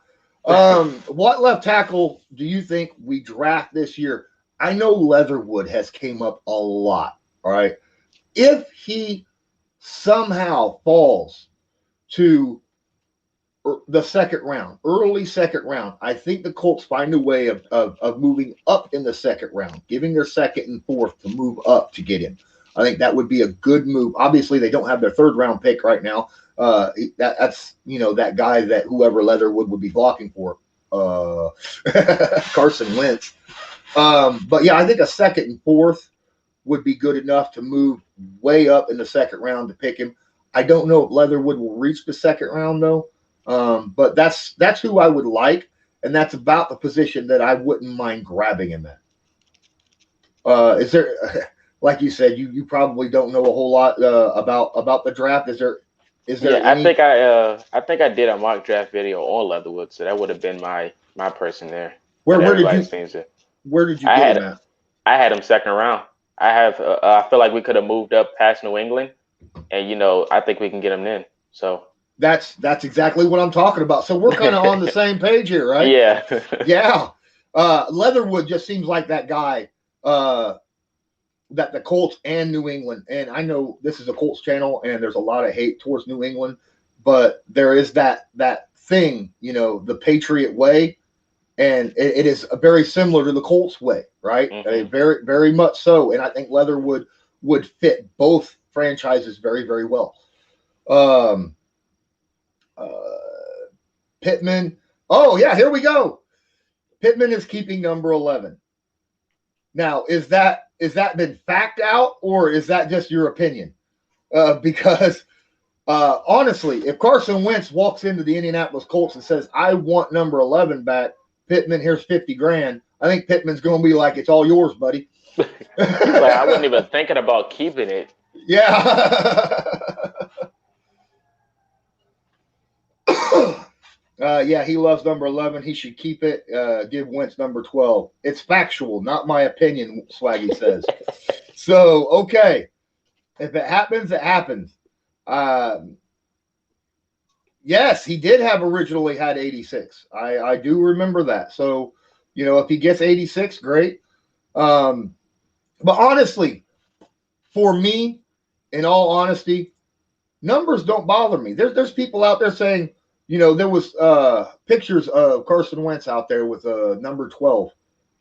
What left tackle do you think we draft this year? I know Leatherwood has came up a lot. All right. If he somehow falls to the second round, early second round, I think the Colts find a way of moving up in the second round, giving their second and fourth to move up to get him. I think that would be a good move. Obviously, they don't have their third round pick right now. That's that guy that whoever Leatherwood would be blocking for, Carson Wentz. But yeah, I think a second and fourth would be good enough to move way up in the second round to pick him. I don't know if Leatherwood will reach the second round though. But that's who I would like, and that's about the position that I wouldn't mind grabbing him at. Is there, like you said, you probably don't know a whole lot about the draft. Is there? Yeah, I think I did a mock draft video on Leatherwood, so that would have been my person there. Where did you get him at? I had him second round. I feel like we could have moved up past New England, and I think we can get him in. So that's exactly what I'm talking about. So we're kind of on the same page here, right? Yeah. Yeah. Leatherwood just seems like that guy that the Colts and New England, and I know this is a Colts channel and there's a lot of hate towards New England, but there is that thing, the Patriot way, and it is very similar to the Colts way, right? Mm-hmm. Very, very much so. And I think Leatherwood would fit both franchises very, very well. Pittman. Oh yeah, here we go. Pittman is keeping number 11. Now, is that been fact out, or is that just your opinion? Because honestly, if Carson Wentz walks into the Indianapolis Colts and says, "I want number 11 back," Pittman, here's $50,000. I think Pittman's going to be like, "It's all yours, buddy." I wasn't even thinking about keeping it. Yeah. Yeah, he loves number 11. He should keep it. Give Wentz number 12. It's factual, not my opinion, Swaggy says. So, okay. If it happens, it happens. Yes, he did have originally had 86. I do remember that. So, if he gets 86, great. But honestly, for me, in all honesty, numbers don't bother me. There's people out there saying, there was pictures of Carson Wentz out there with number 12,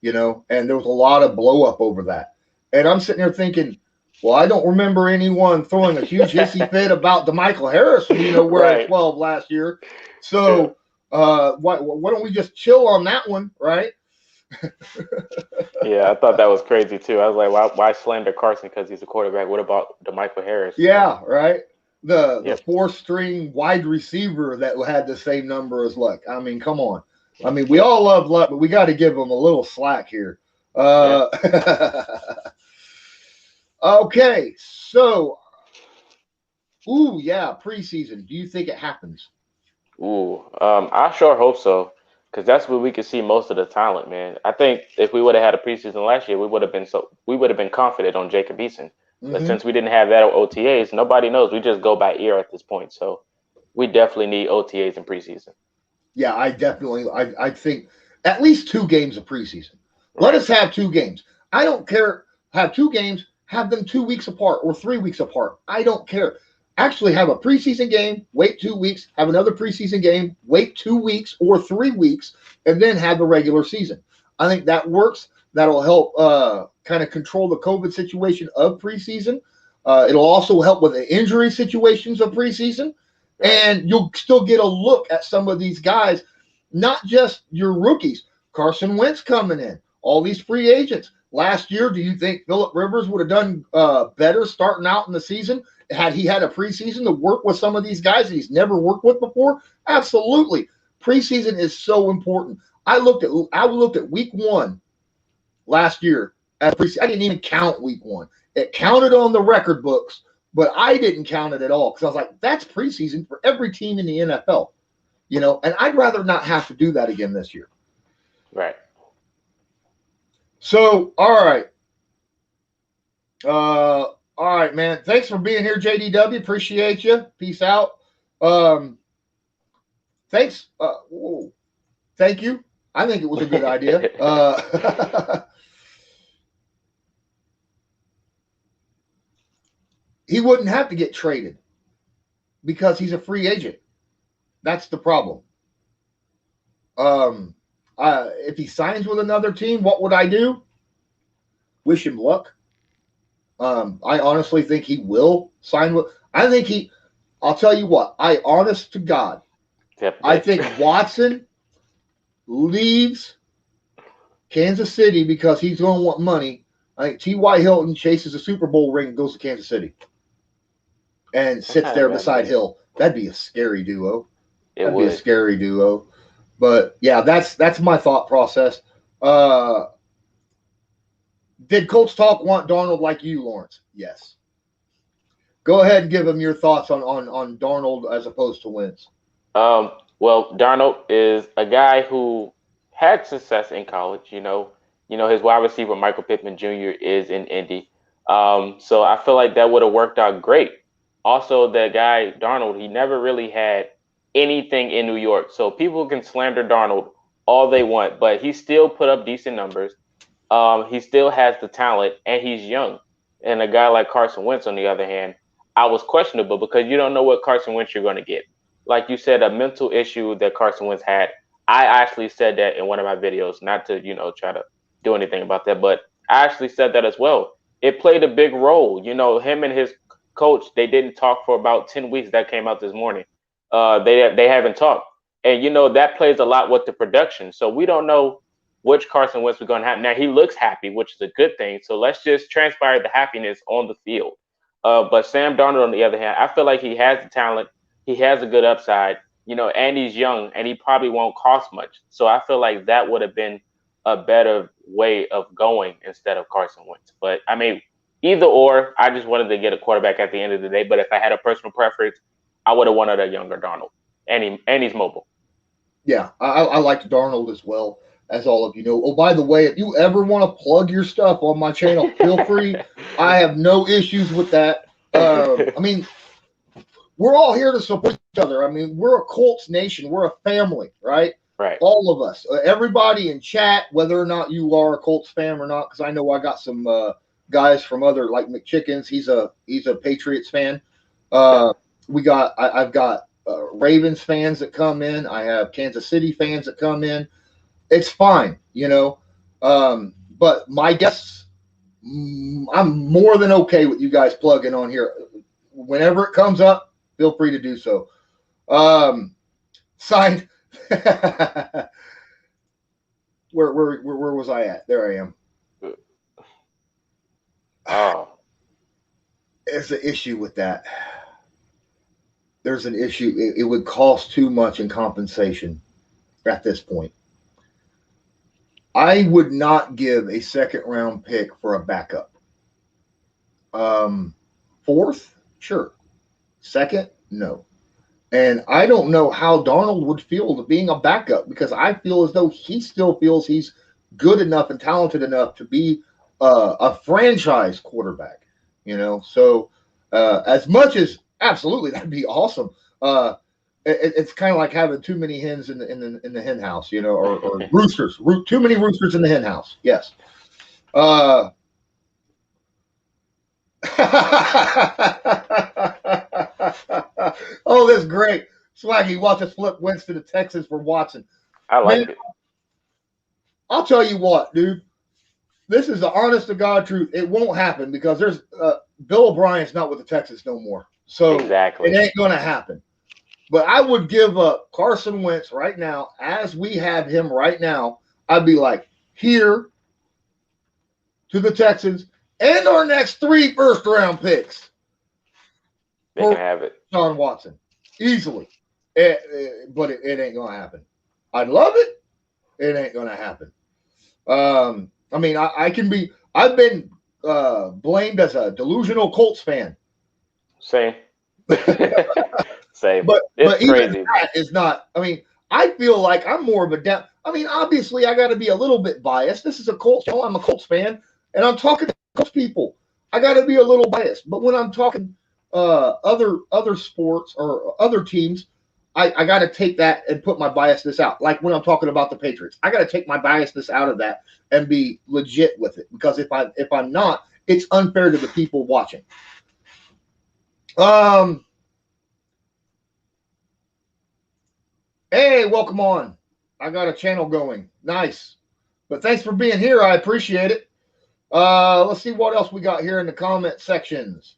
and there was a lot of blow up over that. And I'm sitting there thinking, well, I don't remember anyone throwing a huge hissy fit about DeMichael Harris, wearing Right. 12 last year. So why don't we just chill on that one, right? Yeah, I thought that was crazy too. I was like, why slander Carson because he's a quarterback? What about DeMichael Harris? Yeah, right. The four-string wide receiver that had the same number as Luck. I mean, come on. I mean, we all love Luck, but we got to give him a little slack here. Okay, so, preseason. Do you think it happens? I sure hope so, because that's where we could see most of the talent, man. I think if we would have had a preseason last year, we would have been confident on Jacob Eason. But since we didn't have that OTAs, nobody knows. We just go by ear at this point. So we definitely need OTAs in preseason. Yeah, I think at least 2 games of preseason. Right. Let us have 2 games. I don't care. Have 2 games, have them 2 weeks apart or 3 weeks apart. I don't care. Actually have a preseason game, wait 2 weeks, have another preseason game, wait 2 weeks or 3 weeks, and then have the regular season. I think that works. That'll help kind of control the COVID situation of preseason. It'll also help with the injury situations of preseason. And you'll still get a look at some of these guys, not just your rookies. Carson Wentz coming in, all these free agents. Last year, do you think Phillip Rivers would have done better starting out in the season had he had a preseason to work with some of these guys that he's never worked with before? Absolutely. Preseason is so important. I looked at week 1 last year. I didn't even count week 1. It counted on the record books, but I didn't count it at all because I was like, that's preseason for every team in the NFL, and I'd rather not have to do that again this year. Right. So, all right, man. Thanks for being here, JDW. Appreciate you. Peace out. Thanks. Thank you. I think it was a good idea. He wouldn't have to get traded because he's a free agent. That's the problem. If he signs with another team, what would I do? Wish him luck. I honestly think he will sign with. I think he. I'll tell you what. Honest to God, I think Watson leaves Kansas City because he's going to want money. I think T.Y. Hilton chases a Super Bowl ring and goes to Kansas City and sits there beside Hill. That'd be a scary duo. That'd be a scary duo. But yeah, that's my thought process. Did Colts Talk want Darnold like you, Lawrence? Yes. Go ahead and give him your thoughts on Darnold as opposed to Wentz. Well, Darnold is a guy who had success in college. You know, his wide receiver Michael Pittman Jr. is in Indy. So I feel like that would have worked out great. Also, that guy Darnold, he never really had anything in New York. So people can slander Darnold all they want, but he still put up decent numbers. He still has the talent, and he's young. And a guy like Carson Wentz, on the other hand, I was questionable because you don't know what Carson Wentz you're going to get. Like you said, a mental issue that Carson Wentz had. I actually said that in one of my videos, not to, try to do anything about that, but I actually said that as well. It played a big role. Him and his coach, they didn't talk for about 10 weeks. That came out this morning. They haven't talked. And, that plays a lot with the production. So we don't know which Carson Wentz we're going to have. Now, he looks happy, which is a good thing. So let's just transpire the happiness on the field. But Sam Darnold, on the other hand, I feel like he has the talent. He has a good upside, and he's young, and he probably won't cost much. So I feel like that would have been a better way of going instead of Carson Wentz. But, I mean, either or, I just wanted to get a quarterback at the end of the day. But if I had a personal preference, I would have wanted a younger Darnold. And he's mobile. Yeah, I liked Darnold as well, as all of you know. Oh, by the way, if you ever want to plug your stuff on my channel, feel free. I have no issues with that. I mean, we're all here to support each other. I mean, we're a Colts nation. We're a family, right? Right. All of us. Everybody in chat, whether or not you are a Colts fan or not, because I know I got some guys from other, like McChickens. He's a Patriots fan. I've got Ravens fans that come in. I have Kansas City fans that come in. It's fine, but my guests, I'm more than okay with you guys plugging on here. Whenever it comes up, feel free to do so. Signed. Where was I at? There I am. Oh, there's an issue with that. There's an issue. It would cost too much in compensation at this point. I would not give a second-round pick for a backup. Fourth, sure. Second, no. And I don't know how Darnold would feel to being a backup, because I feel as though he still feels he's good enough and talented enough to be a franchise quarterback. So as much as absolutely that'd be awesome. It's kind of like having too many hens in the hen house, or roosters. Too many roosters in the hen house. Yes. Oh, that's great. Swaggy wants to flip Wentz to the Texans for Watson. I like it. I'll tell you what, dude. This is the honest to God truth. It won't happen because there's Bill O'Brien's not with the Texans no more. So exactly. It ain't going to happen. But I would give up Carson Wentz right now, as we have him right now. I'd be like, here to the Texans and our next 3 first-round picks. They can have it. Sean Watson. Easily. But it ain't going to happen. I'd love it. It ain't going to happen. I mean, I've been blamed as a delusional Colts fan. Same. Same. But it's crazy. That is not. I mean, I feel like I'm more of a I mean, obviously, I got to be a little bit biased. This is a Colts show. I'm a Colts fan, and I'm talking to Colts people. I got to be a little biased. But when I'm talking other sports or other teams, I got to take that and put my biasness out. Like when I'm talking about the Patriots, I got to take my biasness out of that and be legit with it. Because if I'm not, it's unfair to the people watching. Hey, welcome on. I got a channel going. Nice. But thanks for being here. I appreciate it. Let's see what else we got here in the comment sections.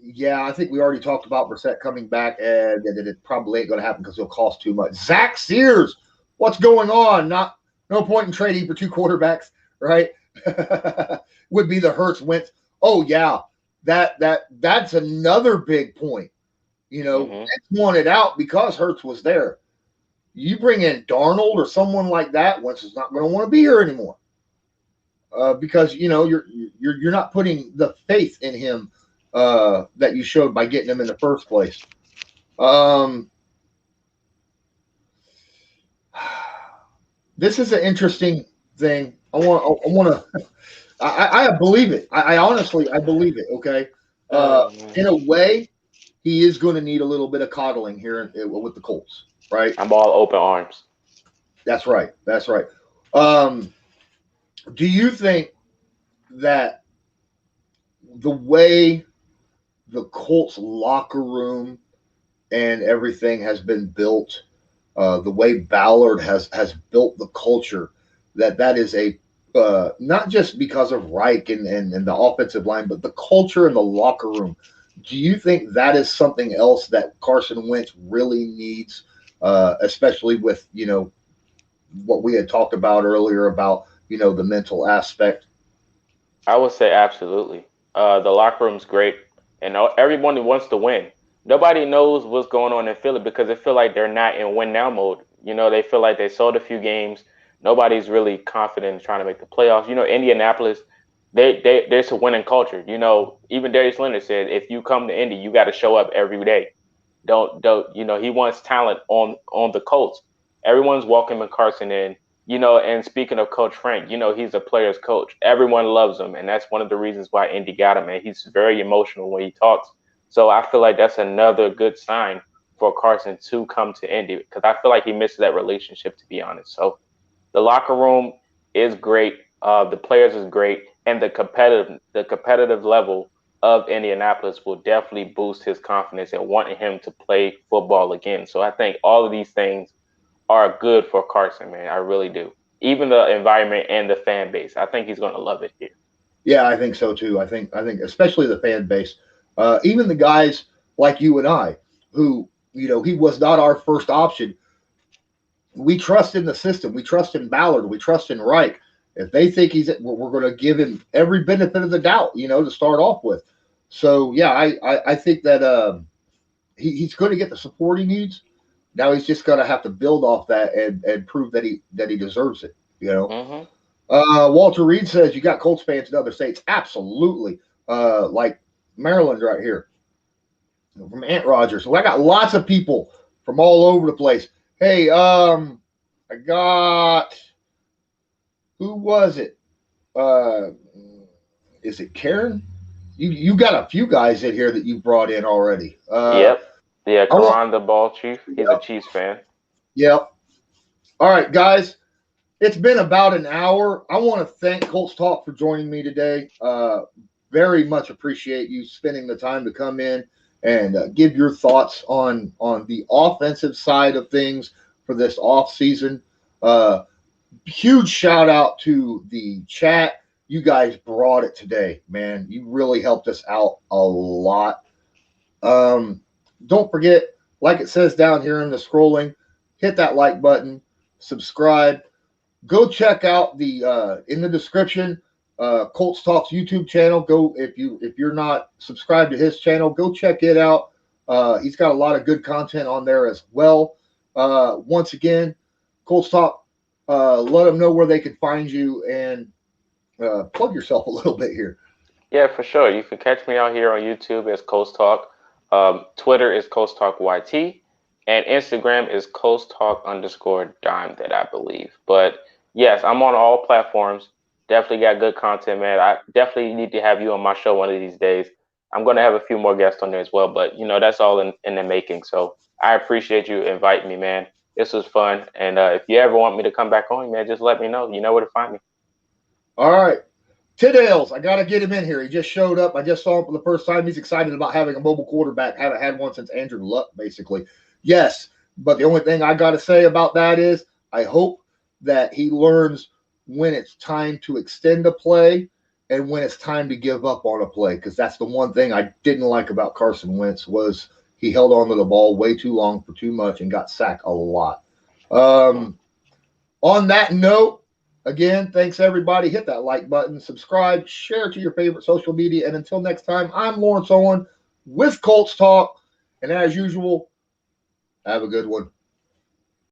Yeah, I think we already talked about Brissett coming back, and that it probably ain't going to happen because he'll cost too much. Zach Sears, what's going on? No point in trading for 2 quarterbacks, right? Would be the Hurts Wentz. Oh yeah, that's another big point. You know, Wentz wanted out because Hurts was there. You bring in Darnold or someone like that, Wentz is not going to want to be here anymore. Because you know you're not putting the faith in him that you showed by getting him in the first place. This is an interesting thing. I believe it. I honestly believe it. Okay, in a way, he is going to need a little bit of coddling here with the Colts, right? I'm all open arms. That's right. That's right. Do you think that the way the Colts locker room and everything has been built, the way Ballard has built the culture, that is a not just because of Reich and the offensive line, but the culture in the locker room? Do you think that is something else that Carson Wentz really needs, especially with, you know, what we had talked about earlier about, you know, the mental aspect? I would say absolutely. The locker room's great, and everyone wants to win. Nobody knows what's going on in Philly because they feel like they're not in win now mode. You know, they feel like they sold a few games. Nobody's really confident in trying to make the playoffs. You know, Indianapolis, there's a winning culture. You know, even Darius Leonard said, if you come to Indy, you got to show up every day. Don't you know? He wants talent on the Colts. Everyone's welcoming Carson in. You know, and speaking of Coach Frank, you know, he's a player's coach. Everyone loves him, and that's one of the reasons why Indy got him. And he's very emotional when he talks. So I feel like that's another good sign for Carson to come to Indy, because I feel like he misses that relationship, to be honest. So the locker room is great. The players is great, and the competitive level of Indianapolis will definitely boost his confidence and wanting him to play football again. So I think all of these things are good for Carson, man. I really do. Even the environment and the fan base. I think he's going to love it here. Yeah, I think so too. I think especially the fan base, even the guys like you and I, who, you know, he was not our first option. We trust in the system. We trust in Ballard. We trust in Reich. If they think we're going to give him every benefit of the doubt, you know, to start off with. So yeah, I think that he's going to get the support he needs. Now he's just going to have to build off that and prove that he deserves it. You know. Walter Reed says you got Colts fans in other states. Absolutely, like Maryland right here, from Aunt Rogers. So I got lots of people from all over the place. Hey, I got, who was it? Is it Karen? You got a few guys in here that you brought in already. Yep. Yeah, Karan the Ball Chief. He's a Chiefs fan. Yep. All right, guys. It's been about an hour. I want to thank Colts Talk for joining me today. Very much appreciate you spending the time to come in and give your thoughts on the offensive side of things for this off season. Huge shout out to the chat. You guys brought it today, man. You really helped us out a lot. Don't forget, like it says down here in the scrolling, hit that like button, subscribe. Go check out the in the description, Colts Talk's YouTube channel. Go if you're not subscribed to his channel, go check it out. He's got a lot of good content on there as well. Once again, Colts Talk, let them know where they can find you and plug yourself a little bit here. Yeah, for sure. You can catch me out here on YouTube as Colts Talk. Twitter is Colts Talk YT, and Instagram is Colts Talk _Dime, that I believe. But yes, I'm on all platforms. Definitely got good content, man. I definitely need to have you on my show one of these days. I'm going to have a few more guests on there as well, but that's all in the making. So I appreciate you inviting me, man. This was fun. And if you ever want me to come back on, man, just let me know. You know where to find me. All right. Tiddales, I got to get him in here. He just showed up. I just saw him for the first time. He's excited about having a mobile quarterback. Haven't had one since Andrew Luck, basically. Yes, but the only thing I got to say about that is I hope that he learns when it's time to extend a play and when it's time to give up on a play, because that's the one thing I didn't like about Carson Wentz was he held on to the ball way too long for too much and got sacked a lot. On that note, again, thanks everybody. Hit that like button, subscribe, share to your favorite social media. And until next time, I'm Lawrence Owen with Colts Talk. And as usual, have a good one.